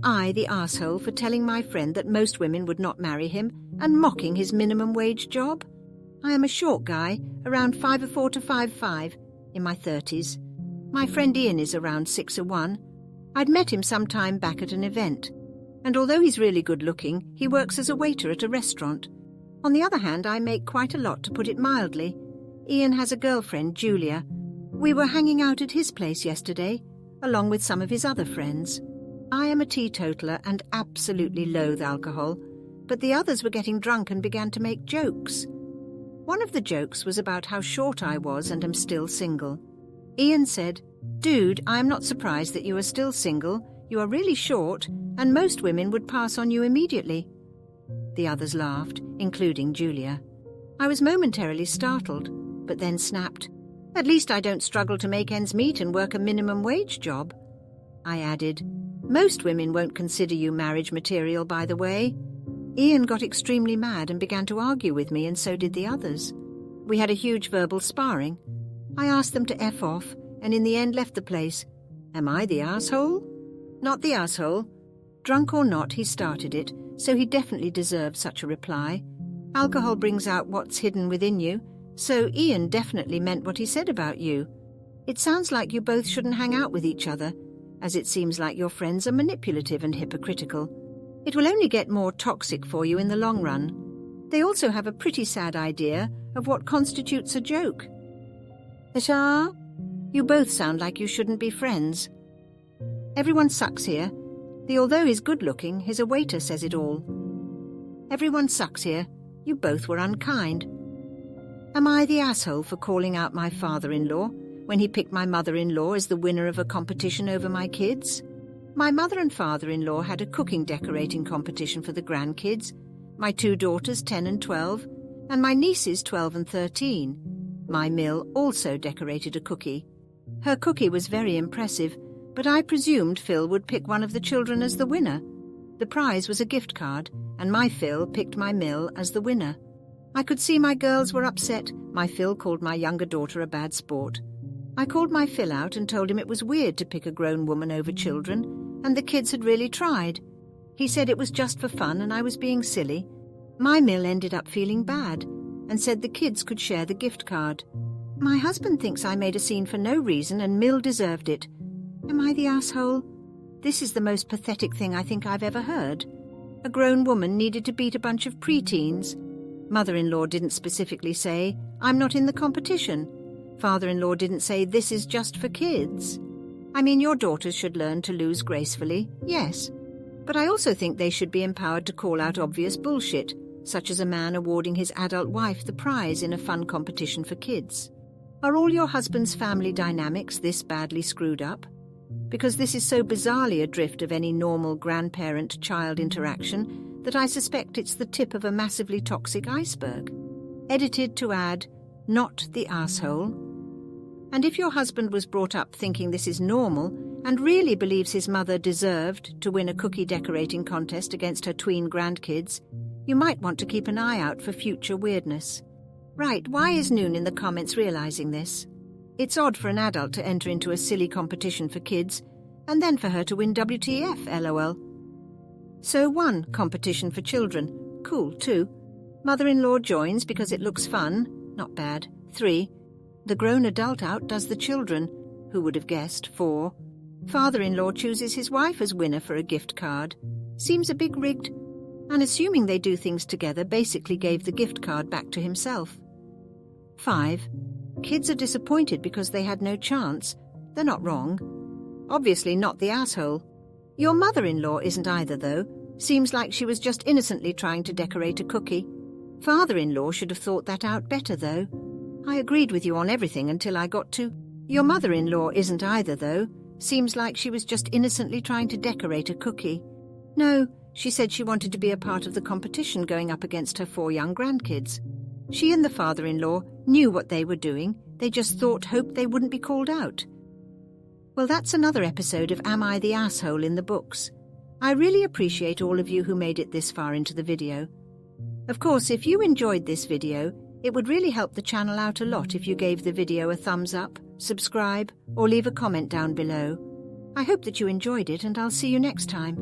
I the arsehole for telling my friend that most women would not marry him and mocking his minimum wage job? I am a short guy, around 5'4" to 5'5", in my 30s. My friend Ian is around 6'1". I'd met him some time back at an event, and although he's really good looking, he works as a waiter at a restaurant. On the other hand, I make quite a lot, to put it mildly. Ian has a girlfriend, Julia. We were hanging out at his place yesterday, along with some of his other friends. I am a teetotaler and absolutely loathe alcohol, but the others were getting drunk and began to make jokes. One of the jokes was about how short I was and am still single. Ian said, "Dude, I am not surprised that you are still single. You are really short, and most women would pass on you immediately." The others laughed, including Julia. I was momentarily startled, but then snapped, "At least I don't struggle to make ends meet and work a minimum wage job." I added, "Most women won't consider you marriage material, by the way." Ian got extremely mad and began to argue with me, and so did the others. We had a huge verbal sparring. I asked them to F off, and in the end left the place. Am I the arsehole? Not the arsehole. Drunk or not, he started it, so he definitely deserved such a reply. Alcohol brings out what's hidden within you, so Ian definitely meant what he said about you. It sounds like you both shouldn't hang out with each other, as it seems like your friends are manipulative and hypocritical. It will only get more toxic for you in the long run. They also have a pretty sad idea of what constitutes a joke. Asha? You both sound like you shouldn't be friends. Everyone sucks here. Although he's good-looking, he's a waiter, says it all. Everyone sucks here. You both were unkind. Am I the asshole for calling out my father-in-law when he picked my mother-in-law as the winner of a competition over my kids? My mother and father-in-law had a cooking decorating competition for the grandkids, my 2 daughters 10 and 12, and my nieces 12 and 13. My Mill also decorated a cookie. Her cookie was very impressive, but I presumed Phil would pick one of the children as the winner. The prize was a gift card, and my Phil picked my Mill as the winner. I could see my girls were upset. My Phil called my younger daughter a bad sport. I called my Phil out and told him it was weird to pick a grown woman over children, and the kids had really tried. He said it was just for fun and I was being silly. My Mill ended up feeling bad and said the kids could share the gift card. My husband thinks I made a scene for no reason and Mill deserved it. Am I the asshole? This is the most pathetic thing I think I've ever heard. A grown woman needed to beat a bunch of preteens. Mother-in-law didn't specifically say, "I'm not in the competition." Father-in-law didn't say, "This is just for kids." I mean, your daughters should learn to lose gracefully, yes. But I also think they should be empowered to call out obvious bullshit, such as a man awarding his adult wife the prize in a fun competition for kids. Are all your husband's family dynamics this badly screwed up? Because this is so bizarrely adrift of any normal grandparent-child interaction that I suspect it's the tip of a massively toxic iceberg. Edited to add, not the asshole. And if your husband was brought up thinking this is normal and really believes his mother deserved to win a cookie decorating contest against her tween grandkids, you might want to keep an eye out for future weirdness. Right, why is Noon in the comments realizing this? It's odd for an adult to enter into a silly competition for kids, and then for her to win WTF, lol. So 1, competition for children. Cool, 2. Mother-in-law joins because it looks fun. Not bad. 3. The grown adult outdoes the children. Who would have guessed? 4. Father-in-law chooses his wife as winner for a gift card. Seems a bit rigged. And assuming they do things together, basically gave the gift card back to himself. 5. Kids are disappointed because they had no chance. They're not wrong. Obviously not the asshole. Your mother-in-law isn't either, though. Seems like she was just innocently trying to decorate a cookie. Father-in-law should have thought that out better, though. I agreed with you on everything until I got to, your mother-in-law isn't either, though. Seems like she was just innocently trying to decorate a cookie. No, she said she wanted to be a part of the competition going up against her 4 young grandkids. She and the father-in-law knew what they were doing. They just hoped they wouldn't be called out. Well, that's another episode of Am I the Asshole in the books. I really appreciate all of you who made it this far into the video. Of course, if you enjoyed this video, it would really help the channel out a lot if you gave the video a thumbs up, subscribe, or leave a comment down below. I hope that you enjoyed it, and I'll see you next time.